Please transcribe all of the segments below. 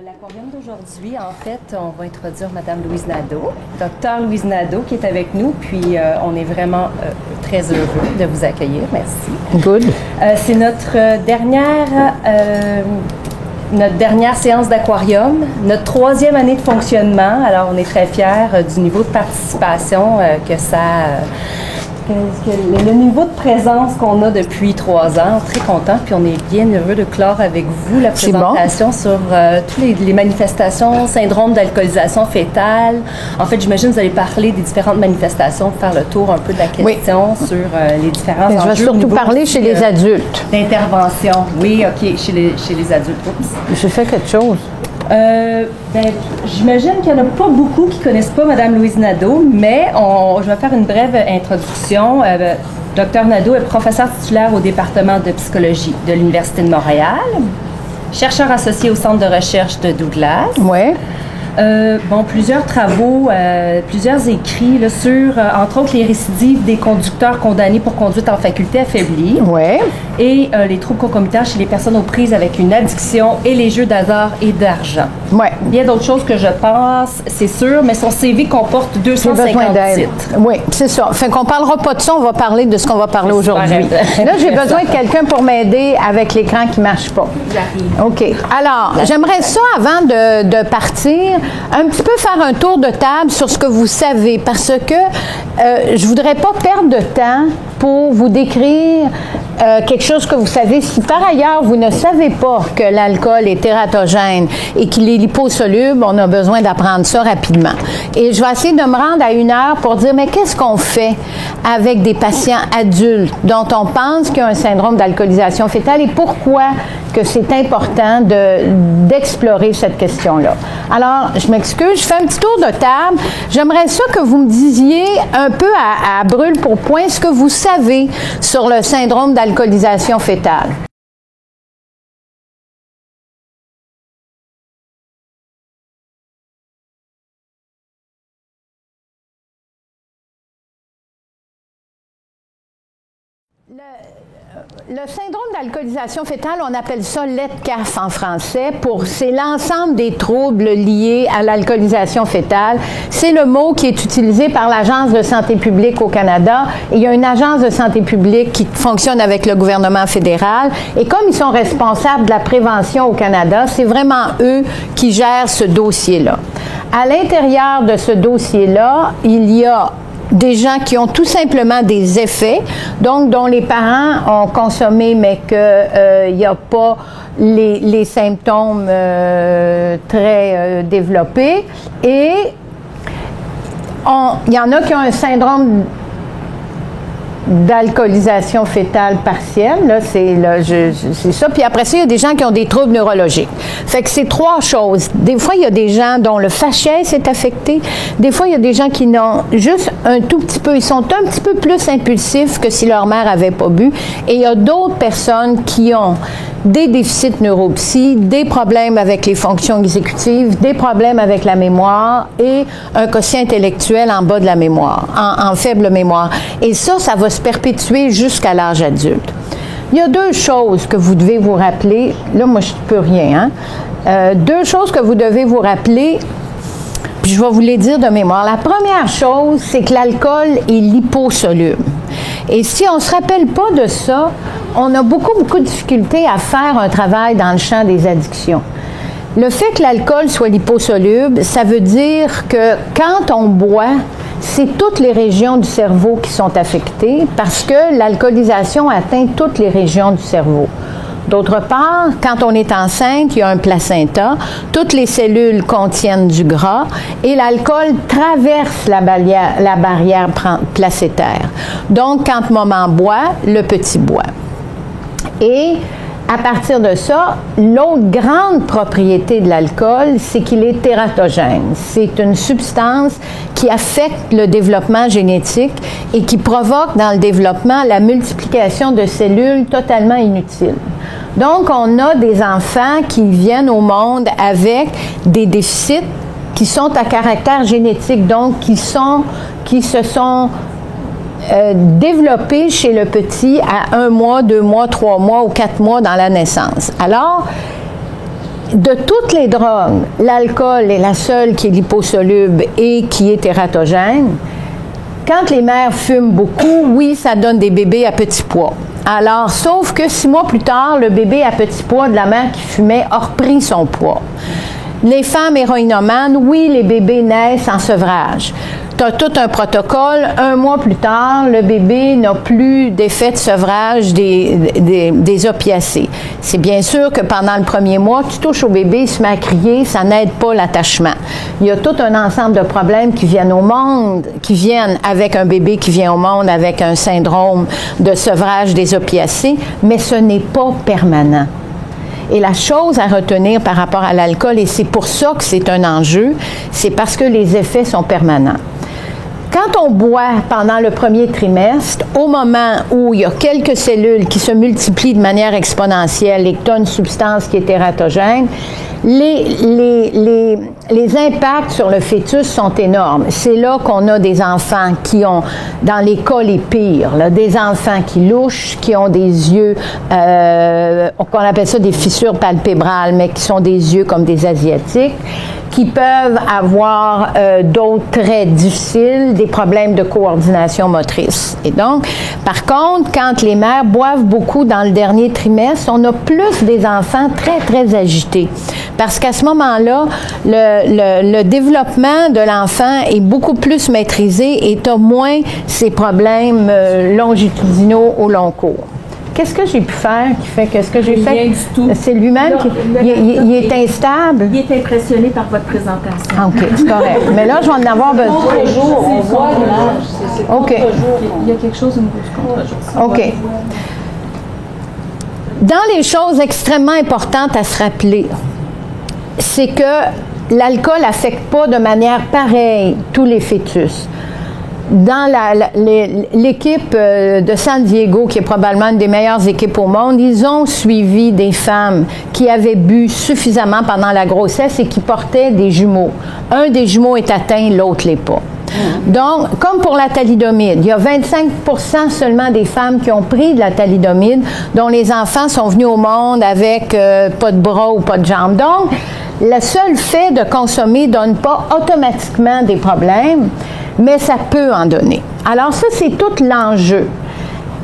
L'aquarium d'aujourd'hui, en fait, on va introduire Madame Louise Nadeau, Docteur Louise Nadeau qui est avec nous, puis on est vraiment très heureux de vous accueillir. Merci. Good. C'est notre dernière séance d'aquarium, notre 3e année de fonctionnement. Alors, on est très fiers du niveau de participation que ça... le niveau de présence qu'on a depuis 3 ans, très content, puis on est bien heureux de clore avec vous la présentation sur toutes les manifestations, syndrome d'alcoolisation fétale. En fait, j'imagine que vous allez parler des différentes manifestations, faire le tour un peu de la question sur les différents enjeux. Je vais surtout parler chez les adultes. D'intervention, oui, OK, chez les adultes. Oups. J'ai fait quelque chose. J'imagine qu'il n'y en a pas beaucoup qui ne connaissent pas Mme Louise Nadeau, mais je vais faire une brève introduction. Dr Nadeau est professeur titulaire au département de psychologie de l'Université de Montréal, chercheur associé au centre de recherche de Douglas. Oui. Plusieurs travaux, plusieurs écrits là, sur, entre autres, les récidives des conducteurs condamnés pour conduite en faculté affaiblie. Oui. Et les troubles concomitants chez les personnes aux prises avec une addiction et les jeux d'hasard et d'argent. Oui. Bien d'autres choses que je pense, c'est sûr, mais son CV comporte 250 titres. Oui, c'est ça. Fait qu'on parlera pas de ça, on va parler de ce qu'on va parler aujourd'hui. Là, j'ai besoin de quelqu'un pour m'aider avec l'écran qui marche pas. J'arrive. OK. Alors, j'aimerais ça, avant de partir, un petit peu faire un tour de table sur ce que vous savez, parce que je voudrais pas perdre de temps pour vous décrire quelque chose que vous savez. Si par ailleurs vous ne savez pas que l'alcool est tératogène et qu'il est liposoluble, on a besoin d'apprendre ça rapidement. Et je vais essayer de me rendre à 1 heure pour dire, mais qu'est-ce qu'on fait avec des patients adultes dont on pense qu'il y a un syndrome d'alcoolisation fétale et pourquoi que c'est important d'explorer cette question-là. Alors, je m'excuse, je fais un petit tour de table. J'aimerais ça que vous me disiez un peu à brûle pour point ce que vous savez sur le syndrome d'alcoolisation fétale. Le syndrome d'alcoolisation fétale, on appelle ça LEDCAF en français. C'est l'ensemble des troubles liés à l'alcoolisation fétale. C'est le mot qui est utilisé par l'Agence de santé publique au Canada. Et il y a une agence de santé publique qui fonctionne avec le gouvernement fédéral. Et comme ils sont responsables de la prévention au Canada, c'est vraiment eux qui gèrent ce dossier-là. À l'intérieur de ce dossier-là, il y a des gens qui ont tout simplement des effets, donc dont les parents ont consommé, mais qu'il n'y a pas les symptômes très développés. Et il y en a qui ont un syndrome d'alcoolisation fétale partielle, là, c'est ça. Puis après ça, il y a des gens qui ont des troubles neurologiques. Fait que c'est 3 choses. Des fois, il y a des gens dont le faciès est affecté. Des fois, il y a des gens qui n'ont juste un tout petit peu, ils sont un petit peu plus impulsifs que si leur mère avait pas bu. Et il y a d'autres personnes qui ont des déficits neuropsy, des problèmes avec les fonctions exécutives, des problèmes avec la mémoire et un quotient intellectuel en bas de la mémoire, en faible mémoire. Et ça va se perpétuer jusqu'à l'âge adulte. Il y a 2 choses que vous devez vous rappeler. Là, moi, je ne peux rien. 2 choses que vous devez vous rappeler, puis je vais vous les dire de mémoire. La première chose, c'est que l'alcool est liposoluble. Et si on ne se rappelle pas de ça, on a beaucoup de difficultés à faire un travail dans le champ des addictions. Le fait que l'alcool soit liposoluble, ça veut dire que quand on boit, c'est toutes les régions du cerveau qui sont affectées parce que l'alcoolisation atteint toutes les régions du cerveau. D'autre part, quand on est enceinte, il y a un placenta, toutes les cellules contiennent du gras et l'alcool traverse la barrière placentaire. Donc, quand maman boit, le petit boit. Et à partir de ça, l'autre grande propriété de l'alcool, c'est qu'il est tératogène. C'est une substance qui affecte le développement génétique et qui provoque dans le développement la multiplication de cellules totalement inutiles. Donc, on a des enfants qui viennent au monde avec des déficits qui sont à caractère génétique, donc qui se sont développés chez le petit à 1 mois, 2 mois, 3 mois ou 4 mois dans la naissance. Alors, de toutes les drogues, l'alcool est la seule qui est liposoluble et qui est tératogène. Quand les mères fument beaucoup, oui, ça donne des bébés à petit poids. Alors, sauf que 6 mois plus tard, le bébé à petit poids de la mère qui fumait a repris son poids. Les femmes héroïnomanes, oui, les bébés naissent en sevrage. Tu as tout un protocole. 1 mois plus tard, le bébé n'a plus d'effet de sevrage des opiacés. C'est bien sûr que pendant le premier mois, tu touches au bébé, il se met à crier, ça n'aide pas l'attachement. Il y a tout un ensemble de problèmes qui viennent au monde, qui viennent avec un bébé qui vient au monde avec un syndrome de sevrage des opiacés, mais ce n'est pas permanent. Et la chose à retenir par rapport à l'alcool, et c'est pour ça que c'est un enjeu, c'est parce que les effets sont permanents. Quand on boit pendant le premier trimestre, au moment où il y a quelques cellules qui se multiplient de manière exponentielle et que tu as une substance qui est tératogène, les impacts sur le fœtus sont énormes. C'est là qu'on a des enfants qui ont, dans les cas les pires, là, des enfants qui louchent, qui ont des yeux, qu'on appelle ça des fissures palpébrales, mais qui sont des yeux comme des Asiatiques, qui peuvent avoir d'autres traits difficiles, des problèmes de coordination motrice. Et donc, par contre, quand les mères boivent beaucoup dans le dernier trimestre, on a plus des enfants très, très agités. Parce qu'à ce moment-là, le développement de l'enfant est beaucoup plus maîtrisé et tu as moins ces problèmes longitudinaux au long cours. Qu'est-ce que j'ai pu faire qui fait que ce que j'ai fait? Rien du tout. C'est lui-même qui il est instable. Il est impressionné par votre présentation. Ah, OK, c'est correct. Mais là, je vais en avoir besoin. Contre-jour, on voit l'image. C'est OK. Il y a quelque chose au niveau du contre-jour. OK. Dans les choses extrêmement importantes à se rappeler, c'est que l'alcool n'affecte pas de manière pareille tous les fœtus. Dans l'équipe de San Diego, qui est probablement une des meilleures équipes au monde, ils ont suivi des femmes qui avaient bu suffisamment pendant la grossesse et qui portaient des jumeaux. Un des jumeaux est atteint, l'autre l'est pas. Donc, comme pour la thalidomide, il y a 25% seulement des femmes qui ont pris de la thalidomide dont les enfants sont venus au monde avec pas de bras ou pas de jambes. Donc, le seul fait de consommer ne donne pas automatiquement des problèmes, mais ça peut en donner. Alors ça, c'est tout l'enjeu.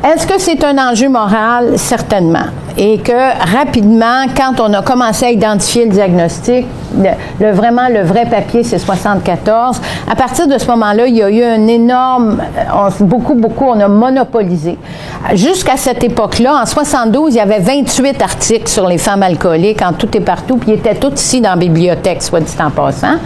Est-ce que c'est un enjeu moral? Certainement. Et que rapidement, quand on a commencé à identifier le diagnostic, vraiment le vrai papier, c'est 74. À partir de ce moment-là, il y a eu un énorme, on a monopolisé. Jusqu'à cette époque-là, en 72, il y avait 28 articles sur les femmes alcooliques en tout et partout, puis ils étaient tous ici dans la bibliothèque, soit dit en passant.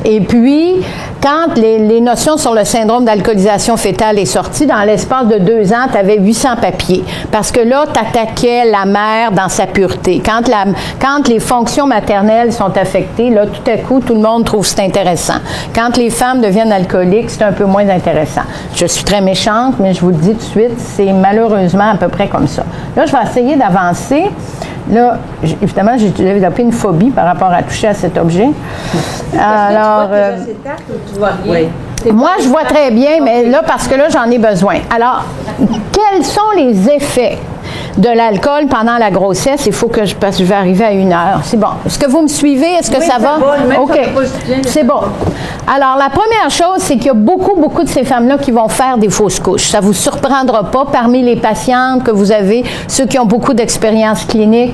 Et puis, quand les notions sur le syndrome d'alcoolisation fœtale est sorti, dans l'espace de 2 ans, tu avais 800 papiers. Parce que là, tu attaquais la mère dans sa pureté. Quand les fonctions maternelles sont affectées, là, tout à coup, tout le monde trouve c'est intéressant. Quand les femmes deviennent alcooliques, c'est un peu moins intéressant. Je suis très méchante, mais je vous le dis tout de suite, c'est malheureusement à peu près comme ça. Là, je vais essayer d'avancer. Là, évidemment, j'ai développé une phobie par rapport à toucher à cet objet. Alors, moi, je vois très bien, mais là, parce que là, j'en ai besoin. Alors, quels sont les effets de l'alcool pendant la grossesse? Il faut que je vais arriver à 1 heure. C'est bon. Est-ce que vous me suivez? Est-ce que ça va? OK. C'est bon. Alors, la première chose, c'est qu'il y a beaucoup de ces femmes-là qui vont faire des fausses couches. Ça ne vous surprendra pas parmi les patientes que vous avez, ceux qui ont beaucoup d'expérience clinique.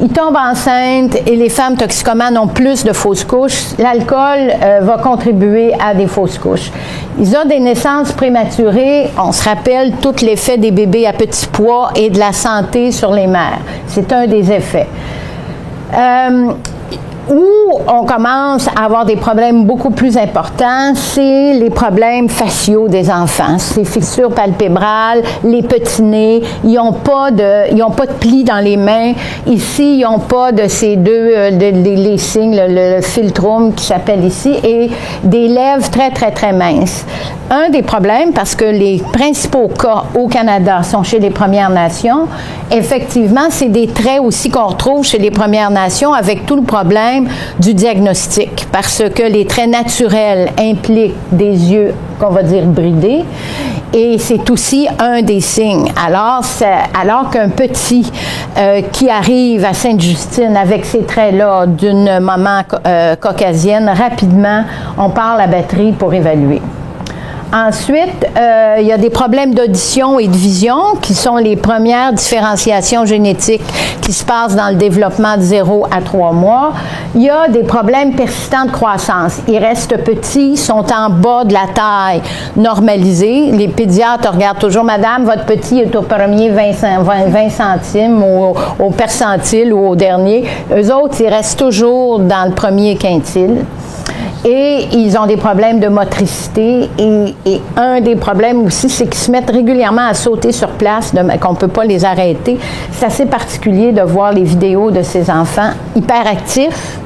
Ils tombent enceintes et les femmes toxicomanes ont plus de fausses couches. L'alcool va contribuer à des fausses couches. Ils ont des naissances prématurées. On se rappelle tout l'effet des bébés à petit poids et de la santé sur les mères. C'est un des effets. Où on commence à avoir des problèmes beaucoup plus importants, c'est les problèmes faciaux des enfants. Ces fissures palpébrales, les petits nez, ils n'ont pas de plis dans les mains. Ici, ils n'ont pas de ces les signes, le philtrum qui s'appelle ici, et des lèvres très, très, très minces. Un des problèmes, parce que les principaux cas au Canada sont chez les Premières Nations, effectivement, c'est des traits aussi qu'on retrouve chez les Premières Nations avec tout le problème du diagnostic, parce que les traits naturels impliquent des yeux, qu'on va dire, bridés, Et c'est aussi un des signes. Alors qu'un petit qui arrive à Sainte-Justine avec ces traits-là d'une maman caucasienne, rapidement, on part la batterie pour évaluer. Ensuite, il y a des problèmes d'audition et de vision qui sont les premières différenciations génétiques qui se passent dans le développement de 0 à 3 mois. Il y a des problèmes persistants de croissance. Ils restent petits, sont en bas de la taille normalisée. Les pédiatres regardent toujours, madame, votre petit est au premier 20 centimes, au percentile ou au dernier. Eux autres, ils restent toujours dans le premier quintile. Et ils ont des problèmes de motricité et un des problèmes aussi, c'est qu'ils se mettent régulièrement à sauter sur place, qu'on ne peut pas les arrêter. C'est assez particulier de voir les vidéos de ces enfants hyperactifs.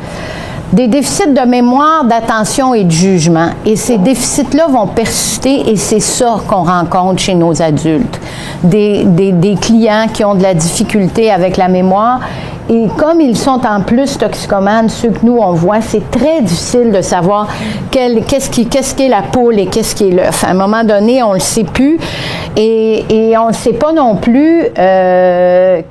Des déficits de mémoire, d'attention et de jugement. Et ces déficits-là vont persister et c'est ça qu'on rencontre chez nos adultes. Des clients qui ont de la difficulté avec la mémoire. Et comme ils sont en plus toxicomanes, ceux que nous on voit, c'est très difficile de savoir qu'est-ce qui est la poule et qu'est-ce qui est l'œuf. À un moment donné, on ne le sait plus et on ne sait pas non plus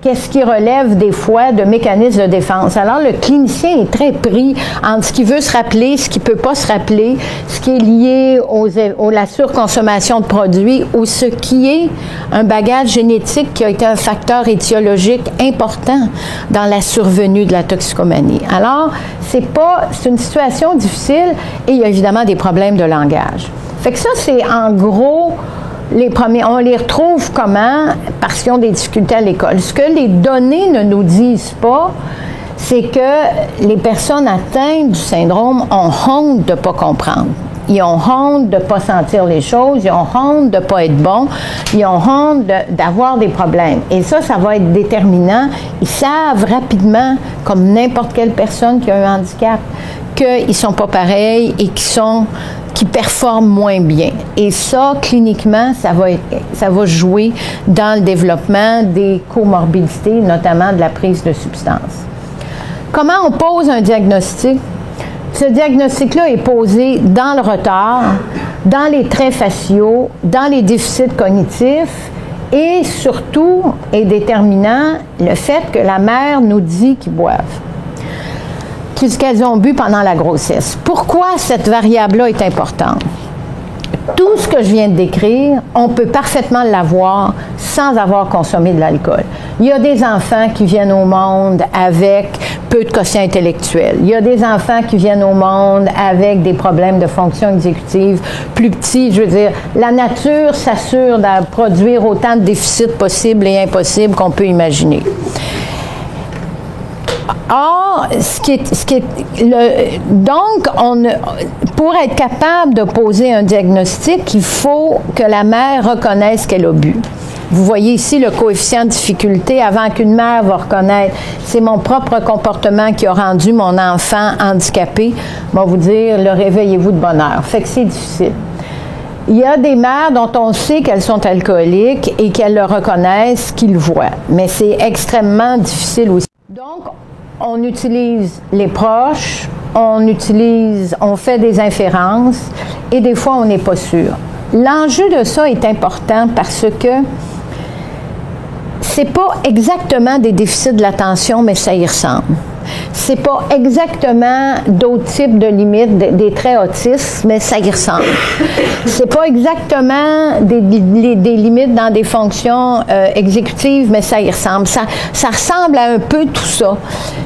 qu'est-ce qui relève des fois de mécanismes de défense. Alors le clinicien est très pris entre ce qu'il veut se rappeler, ce qu'il ne peut pas se rappeler, ce qui est lié à la surconsommation de produits ou ce qui est un bagage génétique qui a été un facteur étiologique important dans la survenue de la toxicomanie. Alors, c'est une situation difficile et il y a évidemment des problèmes de langage. Fait que ça, c'est en gros les premiers. On les retrouve comment? Parce qu'ils ont des difficultés à l'école. Ce que les données ne nous disent pas, c'est que les personnes atteintes du syndrome ont honte de ne pas comprendre. Ils ont honte de ne pas sentir les choses, ils ont honte de ne pas être bons, ils ont honte d'avoir des problèmes. Et ça va être déterminant. Ils savent rapidement, comme n'importe quelle personne qui a un handicap, qu'ils ne sont pas pareils et qui performent moins bien. Et ça, cliniquement, ça va jouer dans le développement des comorbidités, notamment de la prise de substances. Comment on pose un diagnostic? Ce diagnostic-là est posé dans le retard, dans les traits faciaux, dans les déficits cognitifs et surtout est déterminant le fait que la mère nous dit qu'ils boivent, qu'elles ont bu pendant la grossesse. Pourquoi cette variable-là est importante? Tout ce que je viens de décrire, on peut parfaitement l'avoir sans avoir consommé de l'alcool. Il y a des enfants qui viennent au monde avec peu de quotient intellectuel. Il y a des enfants qui viennent au monde avec des problèmes de fonction exécutive plus petits. Je veux dire, la nature s'assure de produire autant de déficits possibles et impossibles qu'on peut imaginer. Or, donc, pour être capable de poser un diagnostic, il faut que la mère reconnaisse qu'elle a bu. Vous voyez ici le coefficient de difficulté avant qu'une mère va reconnaître c'est mon propre comportement qui a rendu mon enfant handicapé. On va vous dire, le réveillez-vous de bonne heure. Fait que c'est difficile. Il y a des mères dont on sait qu'elles sont alcooliques et qu'elles le reconnaissent, qu'ils le voient. Mais c'est extrêmement difficile aussi. Donc, on utilise les proches, on fait des inférences et des fois, on n'est pas sûr. L'enjeu de ça est important parce que c'est pas exactement des déficits de l'attention, mais ça y ressemble. C'est pas exactement d'autres types de limites, des traits autistes, mais ça y ressemble. C'est pas exactement des limites dans des fonctions exécutives, mais ça y ressemble. Ça ressemble à un peu tout ça.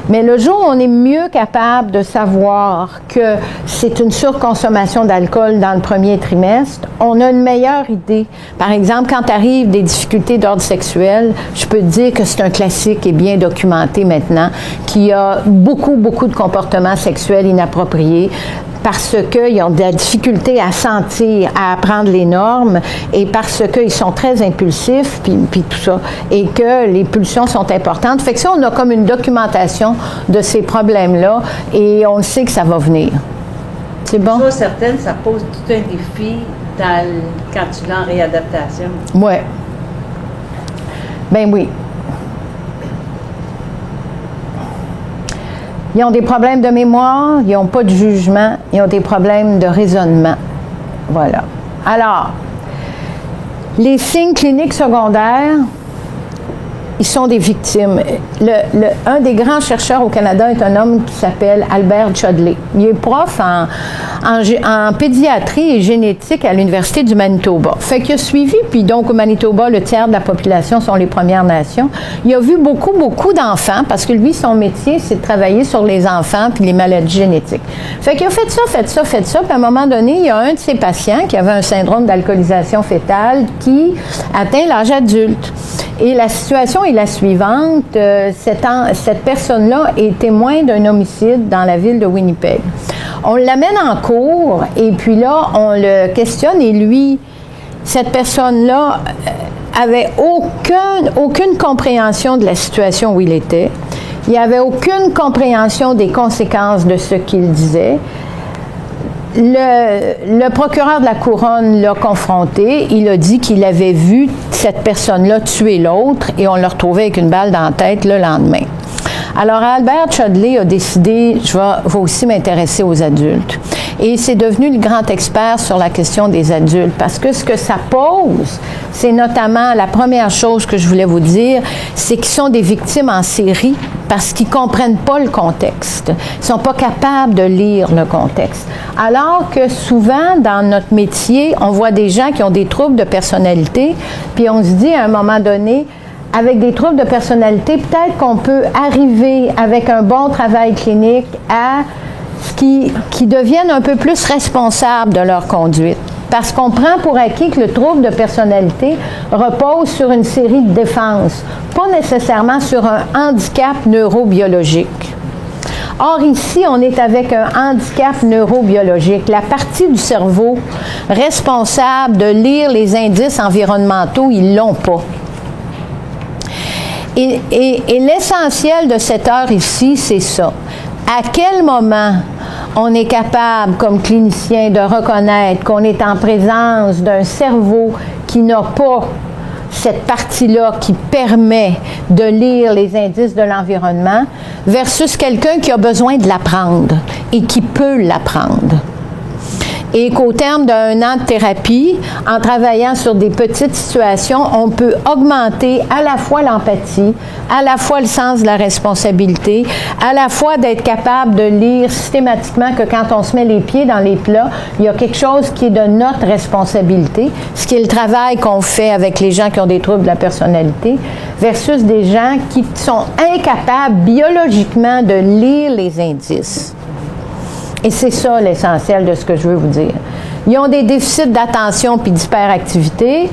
Mais le jour où on est mieux capable de savoir que c'est une surconsommation d'alcool dans le premier trimestre, on a une meilleure idée. Par exemple, quand arrivent des difficultés d'ordre sexuel, je peux te dire que c'est un classique et bien documenté maintenant, qui a beaucoup de comportements sexuels inappropriés parce qu'ils ont de la difficulté à sentir, à apprendre les normes et parce qu'ils sont très impulsifs, puis tout ça, et que les pulsions sont importantes. Fait que ça, on a comme une documentation de ces problèmes-là et on sait que ça va venir. C'est bon? Chose certaine, ça pose tout un défi quand tu l'as en réadaptation. Oui. Ben oui. Ils ont des problèmes de mémoire, ils n'ont pas de jugement, ils ont des problèmes de raisonnement. Voilà. Alors, Les signes cliniques secondaires, ils sont des victimes. Un des grands chercheurs au Canada est un homme qui s'appelle Albert Chodley. Il est prof en pédiatrie et génétique à l'Université du Manitoba. Fait qu'il a suivi, puis donc au Manitoba, le tiers de la population sont les Premières Nations. Il a vu beaucoup d'enfants, parce que lui, son métier, c'est de travailler sur les enfants puis les maladies génétiques. Fait qu'il a fait ça, puis à un moment donné, il y a un de ses patients qui avait un syndrome d'alcoolisation fétale qui atteint l'âge adulte. Et la situation est la suivante. Cette personne-là est témoin d'un homicide dans la ville de Winnipeg. On l'amène en cours et puis là, on le questionne et lui, cette personne-là avait aucune compréhension de la situation où il était. Il n'avait aucune compréhension des conséquences de ce qu'il disait. Le procureur de la Couronne l'a confronté. Il a dit qu'il avait vu cette personne-là tuer l'autre et on l'a retrouvé avec une balle dans la tête le lendemain. Alors, Albert Chodley a décidé, je vais aussi m'intéresser aux adultes. Et c'est devenu le grand expert sur la question des adultes parce que ce que ça pose, c'est notamment, la première chose que je voulais vous dire, c'est qu'ils sont des victimes en série parce qu'ils ne comprennent pas le contexte. Ils ne sont pas capables de lire le contexte. Alors que souvent, dans notre métier, on voit des gens qui ont des troubles de personnalité, puis on se dit à un moment donné, avec des troubles de personnalité, peut-être qu'on peut arriver avec un bon travail clinique à ce qui deviennent un peu plus responsables de leur conduite. Parce qu'on prend pour acquis que le trouble de personnalité repose sur une série de défenses, pas nécessairement sur un handicap neurobiologique. Or, ici, on est avec un handicap neurobiologique. La partie du cerveau responsable de lire les indices environnementaux, ils ne l'ont pas. Et l'essentiel de cette heure ici, c'est ça. À quel moment on est capable, comme clinicien, de reconnaître qu'on est en présence d'un cerveau qui n'a pas cette partie-là qui permet de lire les indices de l'environnement versus quelqu'un qui a besoin de l'apprendre et qui peut l'apprendre. Et qu'au terme d'un an de thérapie, en travaillant sur des petites situations, on peut augmenter à la fois l'empathie, à la fois le sens de la responsabilité, à la fois d'être capable de lire systématiquement que quand on se met les pieds dans les plats, il y a quelque chose qui est de notre responsabilité, ce qui est le travail qu'on fait avec les gens qui ont des troubles de la personnalité, versus des gens qui sont incapables biologiquement de lire les indices. Et c'est ça l'essentiel de ce que je veux vous dire. Ils ont des déficits d'attention puis d'hyperactivité.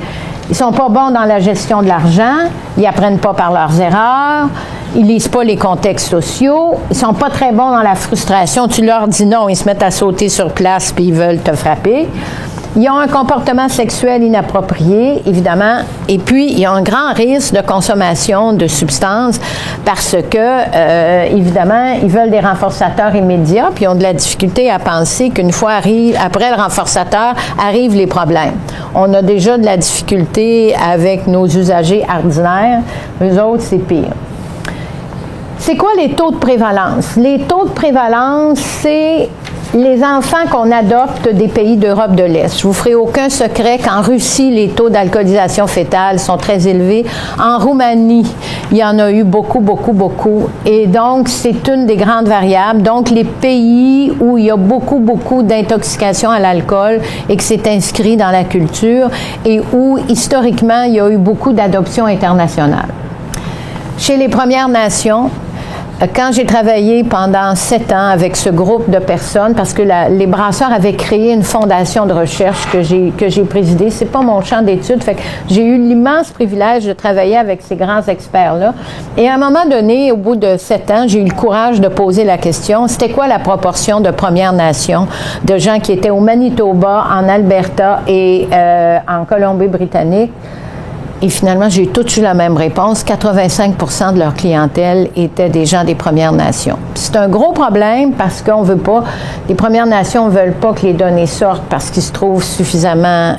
Ils sont pas bons dans la gestion de l'argent. Ils apprennent pas par leurs erreurs. Ils lisent pas les contextes sociaux. Ils sont pas très bons dans la frustration. Tu leur dis non, ils se mettent à sauter sur place puis ils veulent te frapper. Ils ont un comportement sexuel inapproprié, évidemment, et puis il y a un grand risque de consommation de substances parce que, évidemment, ils veulent des renforçateurs immédiats, puis ils ont de la difficulté à penser qu'une fois après le renforçateur, arrivent les problèmes. On a déjà de la difficulté avec nos usagers ordinaires. Eux autres, c'est pire. C'est quoi les taux de prévalence? Les taux de prévalence, c'est les enfants qu'on adopte des pays d'Europe de l'Est. Je vous ferai aucun secret qu'en Russie, les taux d'alcoolisation fétale sont très élevés. En Roumanie, il y en a eu beaucoup. Et donc, c'est une des grandes variables. Donc, les pays où il y a beaucoup d'intoxication à l'alcool et que c'est inscrit dans la culture et où, historiquement, il y a eu beaucoup d'adoptions internationales. Chez les Premières Nations, quand j'ai travaillé pendant 7 ans avec ce groupe de personnes, parce que les Brasseurs avaient créé une fondation de recherche que j'ai présidée, c'est pas mon champ d'études, fait que j'ai eu l'immense privilège de travailler avec ces grands experts-là. Et à un moment donné, au bout de 7 ans, j'ai eu le courage de poser la question, c'était quoi la proportion de Premières Nations, de gens qui étaient au Manitoba, en Alberta et en Colombie-Britannique? Et finalement, j'ai toutes eu la même réponse. 85% de leur clientèle étaient des gens des Premières Nations. C'est un gros problème parce qu'on veut pas, les Premières Nations ne veulent pas que les données sortent parce qu'ils se trouvent suffisamment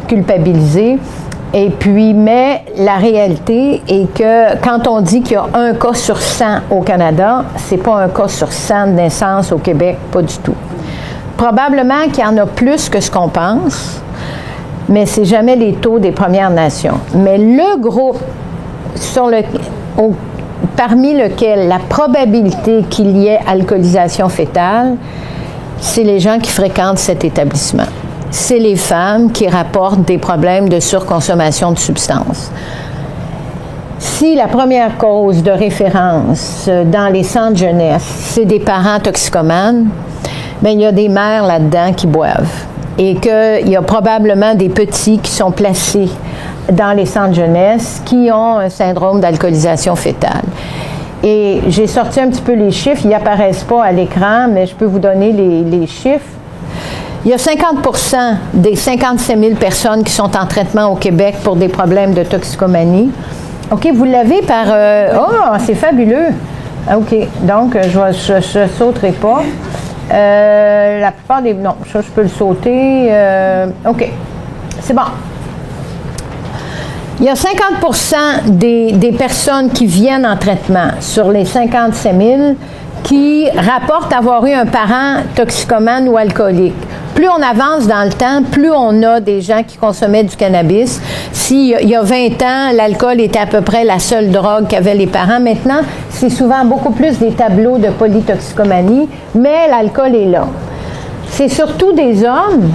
culpabilisés. Et puis, mais la réalité est que quand on dit qu'il y a un cas sur 100 au Canada, c'est pas un cas sur 100 de naissance au Québec, pas du tout. Probablement qu'il y en a plus que ce qu'on pense. mais c'est jamais les taux des Premières Nations. Mais le groupe parmi lequel la probabilité qu'il y ait alcoolisation fœtale, c'est les gens qui fréquentent cet établissement. C'est les femmes qui rapportent des problèmes de surconsommation de substances. Si la première cause de référence dans les centres jeunesse, c'est des parents toxicomanes, bien, il y a des mères là-dedans qui boivent et qu'il y a probablement des petits qui sont placés dans les centres jeunesse qui ont un syndrome d'alcoolisation fœtale. Et j'ai sorti un petit peu les chiffres, ils n'apparaissent pas à l'écran, mais je peux vous donner les chiffres. Il y a 50% des 57 000 personnes qui sont en traitement au Québec pour des problèmes de toxicomanie. OK, vous l'avez par... oh, c'est fabuleux! OK, donc je ne sauterai pas. La plupart des... Non, ça, je peux le sauter. OK, c'est bon. Il y a 50% des personnes qui viennent en traitement sur les 57 000 qui rapportent avoir eu un parent toxicomane ou alcoolique. Plus on avance dans le temps, plus on a des gens qui consommaient du cannabis. S'il y a 20 ans, l'alcool était à peu près la seule drogue qu'avaient les parents. Maintenant, c'est souvent beaucoup plus des tableaux de polytoxicomanie, mais l'alcool est là. C'est surtout des hommes,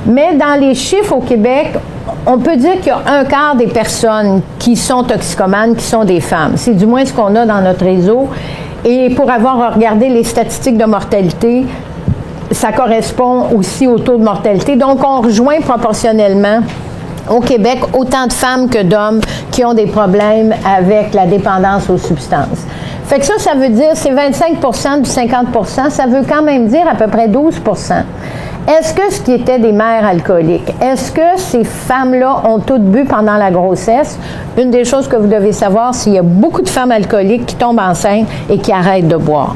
mais dans les chiffres au Québec, on peut dire qu'il y a un quart des personnes qui sont toxicomanes qui sont des femmes. C'est du moins ce qu'on a dans notre réseau. Et pour avoir regardé les statistiques de mortalité, ça correspond aussi au taux de mortalité. Donc, on rejoint proportionnellement au Québec autant de femmes que d'hommes qui ont des problèmes avec la dépendance aux substances. Fait que ça veut dire, c'est 25% du 50%, ça veut quand même dire à peu près 12%. Est-ce que ce qui était des mères alcooliques, est-ce que ces femmes-là ont toutes bu pendant la grossesse? Une des choses que vous devez savoir, c'est qu'il y a beaucoup de femmes alcooliques qui tombent enceintes et qui arrêtent de boire.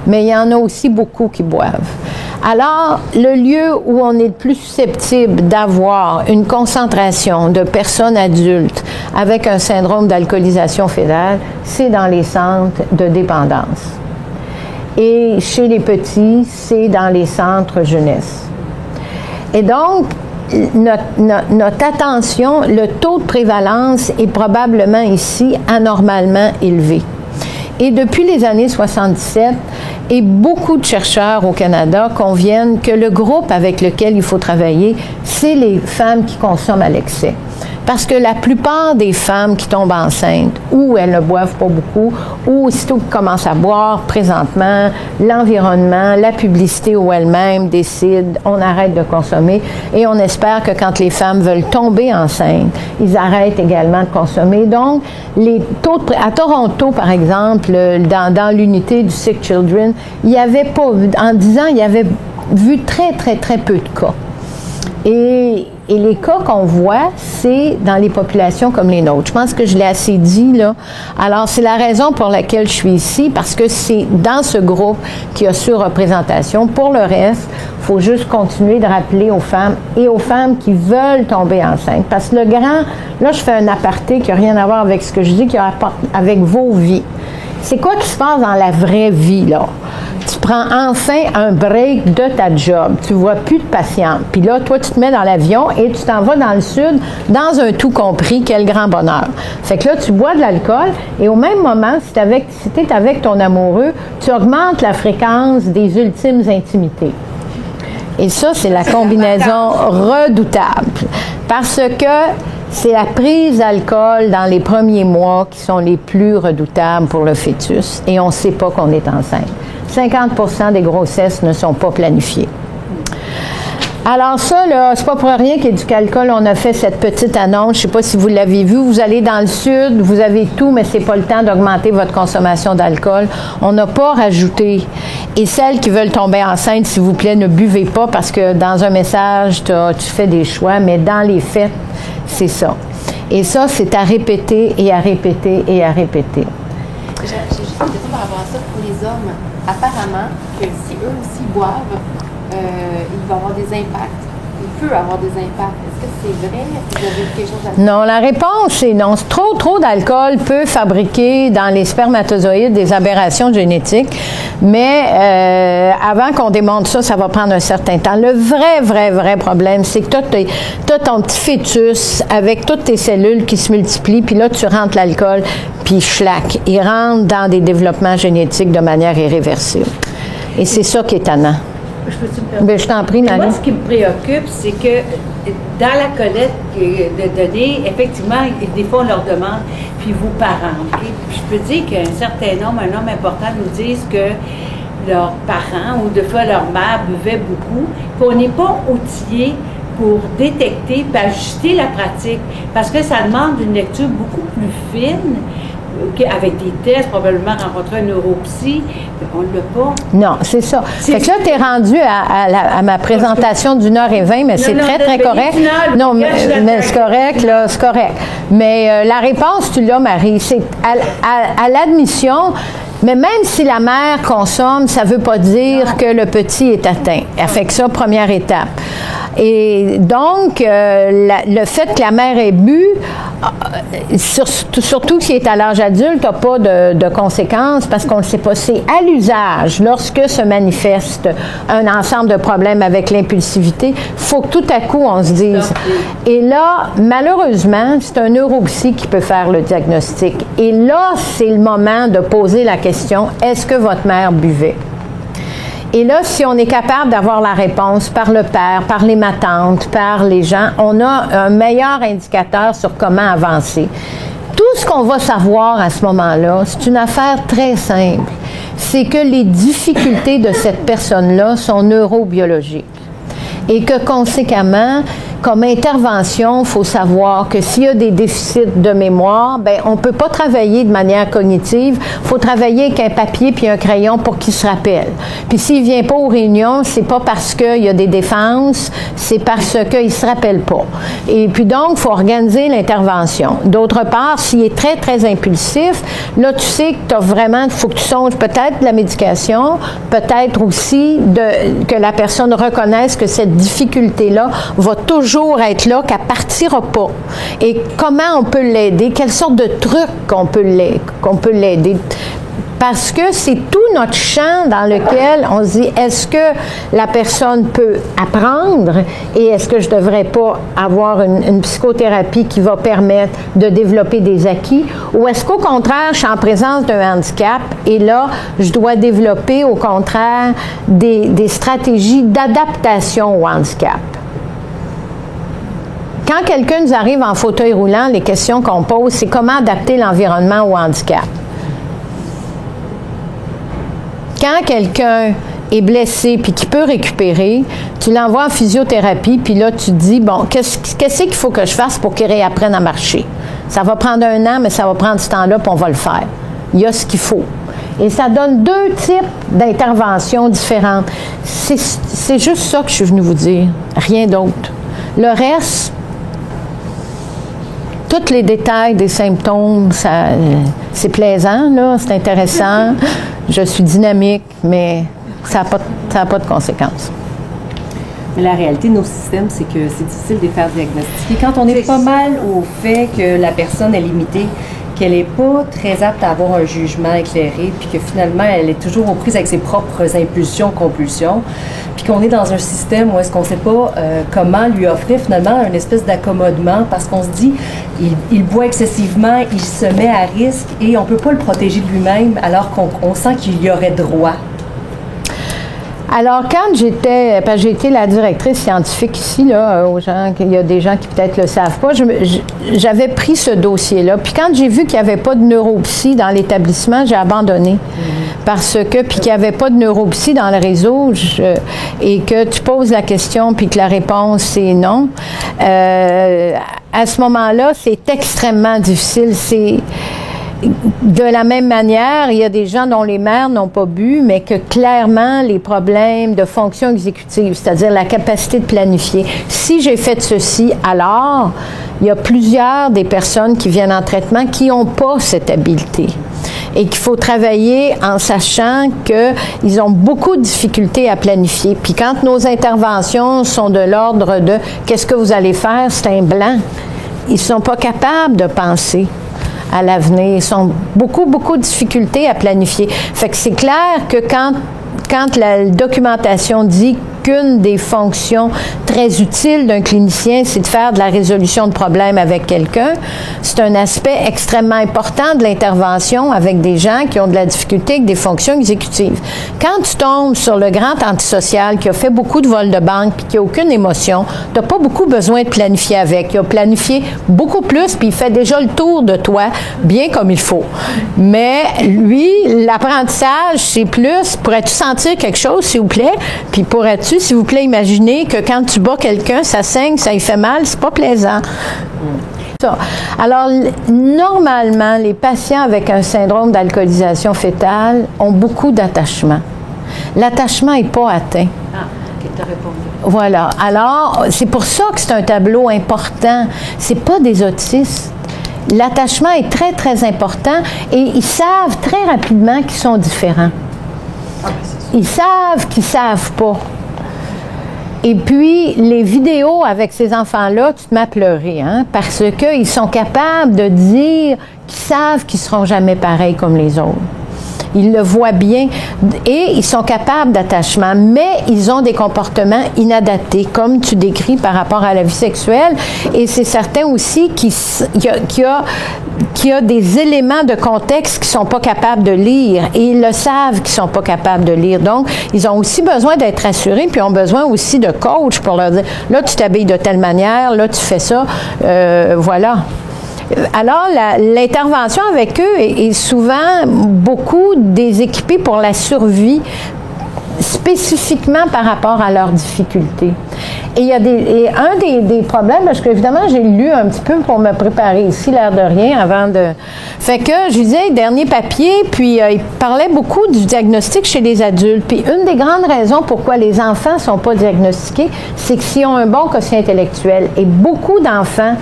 Mais il y en a aussi beaucoup qui boivent. Alors, le lieu où on est le plus susceptible d'avoir une concentration de personnes adultes avec un syndrome d'alcoolisation fœtale, c'est dans les centres de dépendance. Et chez les petits, c'est dans les centres jeunesse. Et donc, notre attention, le taux de prévalence est probablement ici anormalement élevé. Et depuis les années 77, et beaucoup de chercheurs au Canada conviennent que le groupe avec lequel il faut travailler, c'est les femmes qui consomment à l'excès. Parce que la plupart des femmes qui tombent enceintes, ou elles ne boivent pas beaucoup, ou aussitôt qu'elles commencent à boire, présentement, l'environnement, la publicité ou elles-mêmes décident, on arrête de consommer. Et on espère que quand les femmes veulent tomber enceintes, ils arrêtent également de consommer. Donc, les taux à Toronto, par exemple, dans l'unité du Sick Children, il y avait pas, en 10 ans, il y avait vu très, très, très peu de cas. Et les cas qu'on voit, c'est dans les populations comme les nôtres. Je pense que je l'ai assez dit, là. Alors, c'est la raison pour laquelle je suis ici, parce que c'est dans ce groupe qu'il y a surreprésentation. Pour le reste, il faut juste continuer de rappeler aux femmes et aux femmes qui veulent tomber enceintes. Parce que là, je fais un aparté qui n'a rien à voir avec ce que je dis, qui a à voir avec vos vies. C'est quoi qui se passe dans la vraie vie, là? Tu prends enfin un break de ta job. Tu vois plus de patients. Puis là, toi, tu te mets dans l'avion et tu t'en vas dans le sud, dans un tout compris. Quel grand bonheur. Fait que là, tu bois de l'alcool et au même moment, si tu es avec ton amoureux, tu augmentes la fréquence des ultimes intimités. Et ça, c'est la combinaison redoutable. Parce que c'est la prise d'alcool dans les premiers mois qui sont les plus redoutables pour le fœtus. Et on ne sait pas qu'on est enceinte. 50% des grossesses ne sont pas planifiées. Alors ça, là, c'est pas pour rien qu'Éducalcool, on a fait cette petite annonce. Je sais pas si vous l'avez vu. Vous allez dans le sud, vous avez tout, mais c'est pas le temps d'augmenter votre consommation d'alcool. On n'a pas rajouté. Et celles qui veulent tomber enceintes, s'il vous plaît, ne buvez pas parce que dans un message, tu fais des choix, mais dans les faits, c'est ça. Et ça, c'est à répéter et à répéter et à répéter. J'ai juste une question par rapport à ça. Pour les hommes, apparemment, que si eux aussi boivent, il va y avoir des impacts. peut avoir des impacts. Est-ce que c'est vrai? Est-ce que vous avez quelque chose à dire? Non, la réponse est non. Trop d'alcool peut fabriquer dans les spermatozoïdes des aberrations génétiques, mais avant qu'on démontre ça, ça va prendre un certain temps. Le vrai problème, c'est que tu as ton petit fœtus avec toutes tes cellules qui se multiplient, puis là, tu rentres l'alcool, puis schlac, il rentre dans des développements génétiques de manière irréversible. Et c'est ça qui est étonnant. Je t'en prie, Marie. Moi, ce qui me préoccupe, c'est que dans la collecte de données, effectivement, des fois, on leur demande, puis vos parents, OK? Puis je peux dire qu'un certain nombre, un nombre important, nous disent que leurs parents ou de fois leur mère buvaient beaucoup, qu'on n'est pas outillé pour détecter et ajuster la pratique, parce que ça demande une lecture beaucoup plus fine, avec des tests, probablement rencontrer un neuropsy, on ne l'a pas. Non, c'est ça. Fait que là, tu es rendu à ma présentation d'1h20, mais c'est très correct. Non, mais c'est correct, là, c'est correct. Mais la réponse, tu l'as, Marie, c'est à l'admission. Mais même si la mère consomme, ça ne veut pas dire que le petit est atteint. Elle fait que ça, première étape. Et donc, le fait que la mère ait bu, surtout si elle est à l'âge adulte, n'a pas de conséquences parce qu'on ne sait pas. C'est à l'usage, lorsque se manifeste un ensemble de problèmes avec l'impulsivité, il faut que tout à coup, on se dise. Et là, malheureusement, c'est un neuropsy qui peut faire le diagnostic. Et là, c'est le moment de poser la question, est-ce que votre mère buvait? Et là, si on est capable d'avoir la réponse par le père, par les matantes, par les gens, on a un meilleur indicateur sur comment avancer. Tout ce qu'on va savoir à ce moment-là, c'est une affaire très simple. C'est que les difficultés de cette personne-là sont neurobiologiques. Et que conséquemment, comme intervention, il faut savoir que s'il y a des déficits de mémoire, ben on ne peut pas travailler de manière cognitive. Il faut travailler avec un papier puis un crayon pour qu'il se rappelle. Puis s'il ne vient pas aux réunions, c'est pas parce qu'il y a des défenses, c'est parce qu'il ne se rappelle pas. Et puis donc, il faut organiser l'intervention. D'autre part, s'il est très impulsif, là, tu sais que tu as vraiment, il faut que tu songes peut-être de la médication, peut-être aussi que la personne reconnaisse que cette difficulté-là va toujours être là, qu'elle ne partira pas. Et comment on peut l'aider? Quelle sorte de trucs qu'on peut l'aider? Parce que c'est tout notre champ dans lequel on se dit, est-ce que la personne peut apprendre et est-ce que je ne devrais pas avoir une psychothérapie qui va permettre de développer des acquis ou est-ce qu'au contraire, je suis en présence d'un handicap et là, je dois développer au contraire des stratégies d'adaptation au handicap? Quand quelqu'un nous arrive en fauteuil roulant, les questions qu'on pose, c'est comment adapter l'environnement au handicap. Quand quelqu'un est blessé puis qui peut récupérer, tu l'envoies en physiothérapie puis là, tu te dis, bon, qu'est-ce qu'il faut que je fasse pour qu'il réapprenne à marcher? Ça va prendre 1 an, mais ça va prendre ce temps-là puis on va le faire. Il y a ce qu'il faut. Et ça donne 2 types d'interventions différentes. C'est juste ça que je suis venue vous dire, rien d'autre. Le reste, tous les détails des symptômes, c'est plaisant, là, c'est intéressant. Je suis dynamique, mais ça n'a pas de conséquences. Mais la réalité de nos systèmes, c'est que c'est difficile de les faire diagnostiquer. Quand on est pas mal au fait que la personne est limitée, qu'elle n'est pas très apte à avoir un jugement éclairé, puis que finalement, elle est toujours aux prises avec ses propres impulsions, compulsions, puis qu'on est dans un système où est-ce qu'on ne sait pas comment lui offrir finalement une espèce d'accommodement, parce qu'on se dit, il boit excessivement, il se met à risque, et on ne peut pas le protéger de lui-même, alors qu'on sent qu'il y aurait droit. Alors, quand j'ai été la directrice scientifique ici, là, aux gens, il y a des gens qui peut-être le savent pas, j'avais pris ce dossier-là. Puis quand j'ai vu qu'il n'y avait pas de neuropsy dans l'établissement, j'ai abandonné. Parce que, puis qu'il n'y avait pas de neuropsy dans le réseau, et que tu poses la question, puis que la réponse, c'est non. À ce moment-là, c'est extrêmement difficile. De la même manière, il y a des gens dont les mères n'ont pas bu, mais que clairement, les problèmes de fonction exécutive, c'est-à-dire la capacité de planifier. Si j'ai fait ceci, alors, il y a plusieurs des personnes qui viennent en traitement qui n'ont pas cette habileté. et qu'il faut travailler en sachant qu'ils ont beaucoup de difficultés à planifier. Puis quand nos interventions sont de l'ordre de « qu'est-ce que vous allez faire? » c'est un blanc. Ils ne sont pas capables de penser à l'avenir. Ils ont beaucoup de difficultés à planifier. Fait que c'est clair que quand la documentation dit qu'une des fonctions très utiles d'un clinicien, c'est de faire de la résolution de problèmes avec quelqu'un, c'est un aspect extrêmement important de l'intervention avec des gens qui ont de la difficulté avec des fonctions exécutives. Quand tu tombes sur le grand antisocial qui a fait beaucoup de vols de banque puis qui n'a aucune émotion, tu n'as pas beaucoup besoin de planifier avec. Il a planifié beaucoup plus puis il fait déjà le tour de toi bien comme il faut. Mais lui, l'apprentissage, c'est plus, pourrais-tu sentir quelque chose, s'il vous plaît? Puis pourrais-tu, s'il vous plaît, imaginer que quand tu bats quelqu'un, ça saigne, ça lui fait mal, c'est pas plaisant. Ça. Alors, normalement, les patients avec un syndrome d'alcoolisation fétale ont beaucoup d'attachement. L'attachement n'est pas atteint. Ah, ok, t'as répondu. Voilà. Alors, c'est pour ça que c'est un tableau important. C'est pas des autistes. L'attachement est très, très important et ils savent très rapidement qu'ils sont différents. Ils savent qu'ils ne savent pas. Et puis, les vidéos avec ces enfants-là, tu te mets à pleurer, hein, parce qu'ils sont capables de dire qu'ils savent qu'ils ne seront jamais pareils comme les autres. Ils le voient bien et ils sont capables d'attachement, mais ils ont des comportements inadaptés, comme tu décris par rapport à la vie sexuelle. Et c'est certain aussi qu'il y a des éléments de contexte qu'ils ne sont pas capables de lire et ils le savent qu'ils ne sont pas capables de lire. Donc, ils ont aussi besoin d'être rassurés puis ont besoin aussi de coach pour leur dire, là, tu t'habilles de telle manière, là, tu fais ça, voilà. Alors, l'intervention avec eux est souvent beaucoup déséquipée pour la survie, spécifiquement par rapport à leurs difficultés. Et il y a un des problèmes, parce qu'évidemment, j'ai lu un petit peu pour me préparer ici, l'air de rien, avant de... Fait que, je disais, dernier papier, puis il parlait beaucoup du diagnostic chez les adultes. Puis une des grandes raisons pourquoi les enfants ne sont pas diagnostiqués, c'est que s'ils ont un bon quotient intellectuel. Et beaucoup d'enfants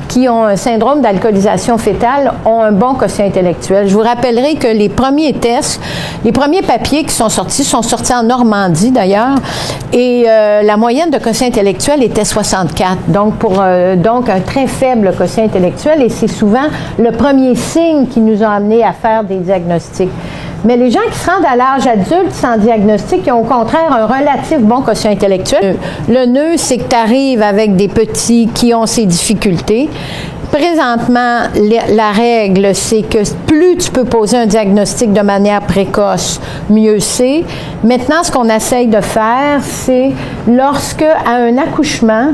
qui ont un syndrome d'alcoolisation fétale ont un bon quotient intellectuel. Je vous rappellerai que les premiers tests, les premiers papiers qui sont sortis en Normandie d'ailleurs, et la moyenne de quotient intellectuel était 64. Donc un très faible quotient intellectuel, et c'est souvent le premier signe qui nous a amenés à faire des diagnostics. Mais les gens qui se rendent à l'âge adulte sans diagnostic, ils ont au contraire un relatif bon quotient intellectuel. Le nœud, c'est que tu arrives avec des petits qui ont ces difficultés. Présentement, la règle, c'est que plus tu peux poser un diagnostic de manière précoce, mieux c'est. Maintenant, ce qu'on essaye de faire, c'est lorsque, à un accouchement,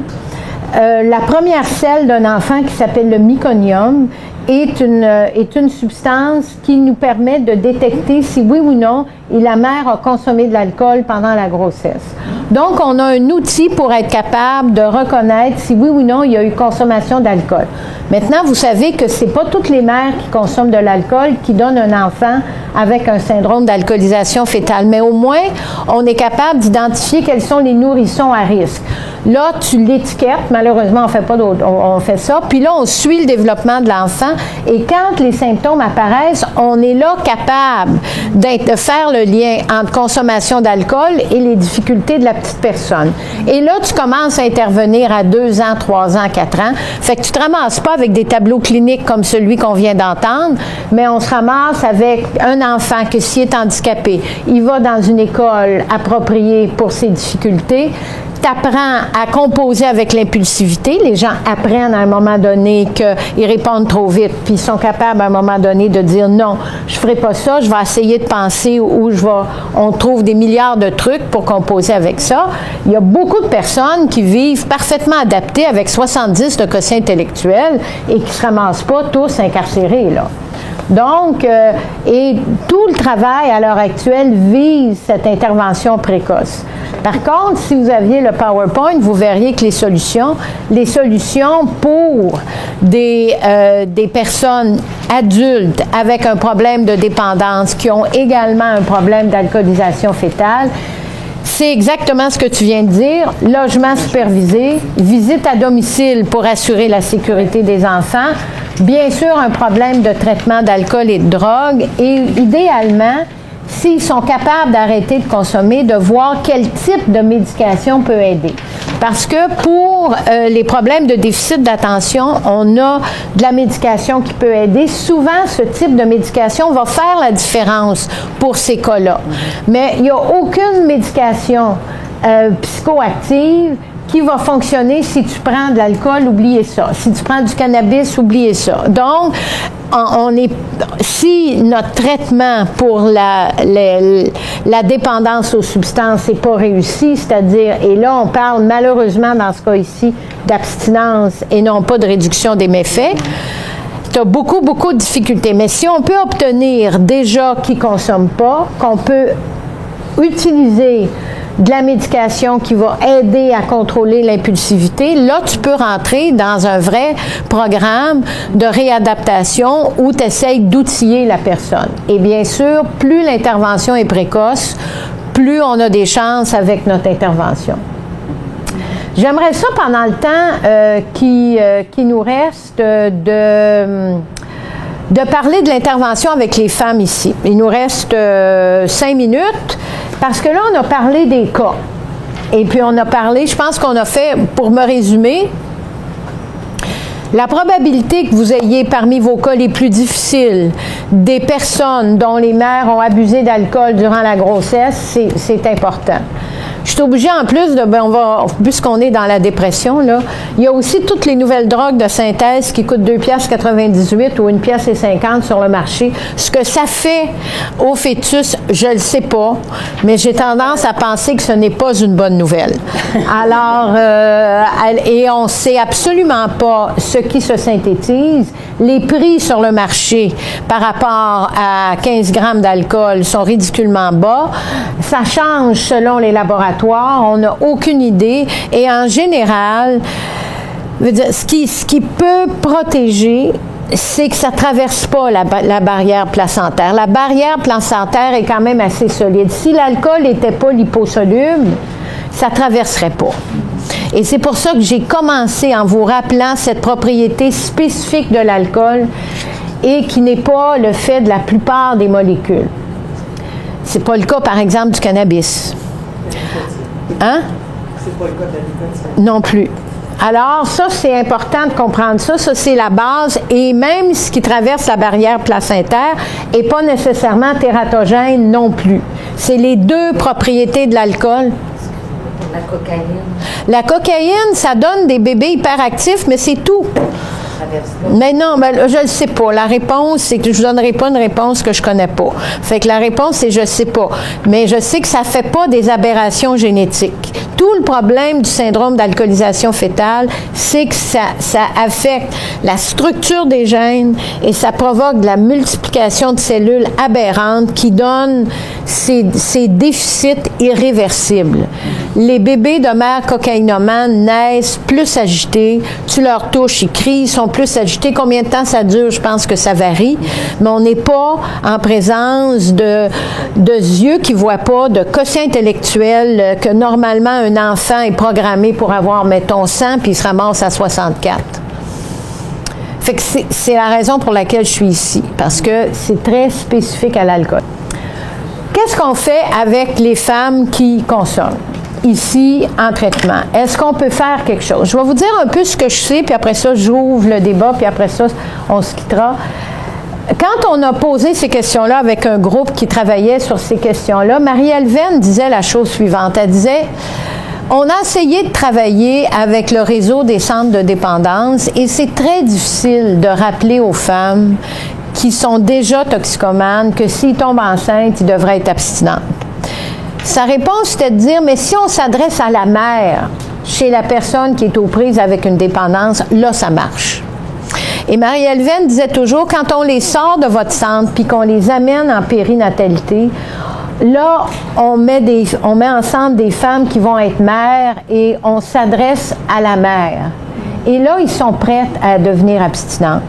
la première selle d'un enfant qui s'appelle le meconium est une substance qui nous permet de détecter si oui ou non la mère a consommé de l'alcool pendant la grossesse. Donc, on a un outil pour être capable de reconnaître si oui ou non il y a eu consommation d'alcool. Maintenant, vous savez que ce n'est pas toutes les mères qui consomment de l'alcool qui donnent un enfant avec un syndrome d'alcoolisation fétale, mais au moins, on est capable d'identifier quels sont les nourrissons à risque. Là, tu l'étiquettes, malheureusement, on fait pas d'autre, on fait ça, puis là, on suit le développement de l'enfant, et quand les symptômes apparaissent, on est là capable de faire le lien entre consommation d'alcool et les difficultés de la petite personne. Et là, tu commences à intervenir à 2 ans, 3 ans, 4 ans, fait que tu te ramasses pas avec des tableaux cliniques comme celui qu'on vient d'entendre, mais on se ramasse avec un enfant que s'il est handicapé, il va dans une école appropriée pour ses difficultés, t'apprends à composer avec l'impulsivité. Les gens apprennent à un moment donné qu'ils répondent trop vite, puis ils sont capables à un moment donné de dire non, je ferai pas ça, je vais essayer de penser ou on trouve des milliards de trucs pour composer avec ça. Il y a beaucoup de personnes qui vivent parfaitement adaptées avec 70 de quotient intellectuel et qui ne se ramassent pas tous incarcérés, là. Donc, et tout le travail à l'heure actuelle vise cette intervention précoce. Par contre, si vous aviez le PowerPoint, vous verriez que les solutions pour des personnes adultes avec un problème de dépendance qui ont également un problème d'alcoolisation fétale, c'est exactement ce que tu viens de dire. Logement supervisé, visite à domicile pour assurer la sécurité des enfants, bien sûr un problème de traitement d'alcool et de drogue et idéalement, s'ils sont capables d'arrêter de consommer, de voir quel type de médication peut aider. Parce que pour les problèmes de déficit d'attention, on a de la médication qui peut aider. Souvent, ce type de médication va faire la différence pour ces cas-là. Mais il n'y a aucune médication psychoactive qui va fonctionner si tu prends de l'alcool, oubliez ça. Si tu prends du cannabis, oubliez ça. Donc, si notre traitement pour la dépendance aux substances n'est pas réussi, c'est-à-dire, et là on parle malheureusement dans ce cas ici d'abstinence et non pas de réduction des méfaits, tu as beaucoup de difficultés. Mais si on peut obtenir déjà qui ne consomment pas, qu'on peut utiliser de la médication qui va aider à contrôler l'impulsivité, là, tu peux rentrer dans un vrai programme de réadaptation où tu essaies d'outiller la personne. Et bien sûr, plus l'intervention est précoce, plus on a des chances avec notre intervention. J'aimerais ça, pendant le temps qui nous reste, de parler de l'intervention avec les femmes ici. Il nous reste 5 minutes. Parce que là, on a parlé des cas. Et puis, on a parlé, je pense qu'on a fait, pour me résumer, la probabilité que vous ayez parmi vos cas les plus difficiles des personnes dont les mères ont abusé d'alcool durant la grossesse, c'est important. Je suis obligée en plus puisqu'on est dans la dépression, là, il y a aussi toutes les nouvelles drogues de synthèse qui coûtent 2,98 ou 1,50 sur le marché. Ce que ça fait au fœtus, je le sais pas, mais j'ai tendance à penser que ce n'est pas une bonne nouvelle. Alors, et on sait absolument pas ce qui se synthétise. Les prix sur le marché par rapport à 15 grammes d'alcool sont ridiculement bas. Ça change selon les laboratoires. On n'a aucune idée. Et en général, ce qui peut protéger, c'est que ça ne traverse pas la barrière placentaire. La barrière placentaire est quand même assez solide. Si l'alcool n'était pas liposoluble, ça ne traverserait pas. Et c'est pour ça que j'ai commencé en vous rappelant cette propriété spécifique de l'alcool et qui n'est pas le fait de la plupart des molécules. C'est pas le cas, par exemple, du cannabis. Hein? C'est pas le cas de la nicotine. Non plus. Alors, ça, c'est important de comprendre ça. Ça, c'est la base. Et même ce qui traverse la barrière placentaire n'est pas nécessairement tératogène non plus. C'est les deux propriétés de l'alcool. La cocaïne. La cocaïne, ça donne des bébés hyperactifs, mais c'est tout. Mais non, je ne sais pas. La réponse, c'est que je ne vous donnerai pas une réponse que je ne connais pas. Fait que la réponse, c'est je ne sais pas. Mais je sais que ça ne fait pas des aberrations génétiques. Tout le problème du syndrome d'alcoolisation fœtale, c'est que ça affecte la structure des gènes et ça provoque de la multiplication de cellules aberrantes qui donnent ces déficits irréversibles. Les bébés de mères cocaïnomanes naissent plus agités. Tu leur touches, ils crient, ils sont plus agités. Combien de temps ça dure? Je pense que ça varie. Mais on n'est pas en présence de yeux qui ne voient pas, de quotient intellectuel que normalement un enfant est programmé pour avoir, mettons, 100 puis il se ramasse à 64. Fait que c'est la raison pour laquelle je suis ici, parce que c'est très spécifique à l'alcool. Qu'est-ce qu'on fait avec les femmes qui consomment ici en traitement? Est-ce qu'on peut faire quelque chose? Je vais vous dire un peu ce que je sais, puis après ça, j'ouvre le débat, puis après ça, on se quittera. Quand on a posé ces questions-là avec un groupe qui travaillait sur ces questions-là, Marie-Ève Venn disait la chose suivante. Elle disait, on a essayé de travailler avec le réseau des centres de dépendance et c'est très difficile de rappeler aux femmes qui sont déjà toxicomanes que s'ils tombent enceintes, ils devraient être abstinentes. Sa réponse, c'était de dire, mais si on s'adresse à la mère, chez la personne qui est aux prises avec une dépendance, là, ça marche. Et Marie-Ève Venn disait toujours, quand on les sort de votre centre puis qu'on les amène en périnatalité, là, on met ensemble des femmes qui vont être mères et on s'adresse à la mère. Et là, ils sont prêts à devenir abstinentes.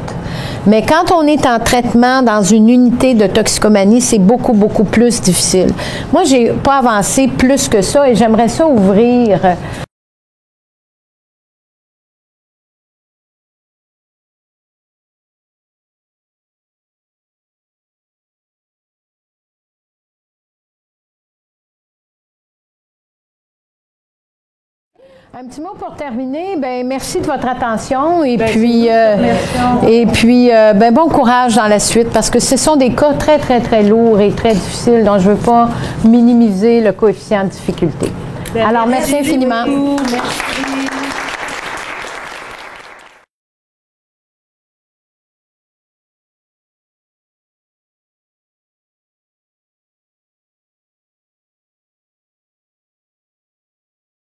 Mais quand on est en traitement dans une unité de toxicomanie, c'est beaucoup, beaucoup plus difficile. Moi, je n'ai pas avancé plus que ça et j'aimerais ça ouvrir Un petit mot pour terminer. Ben merci de votre attention et bon courage dans la suite parce que ce sont des cas très très très lourds et très difficiles donc je veux pas minimiser le coefficient de difficulté. Alors merci infiniment. Merci.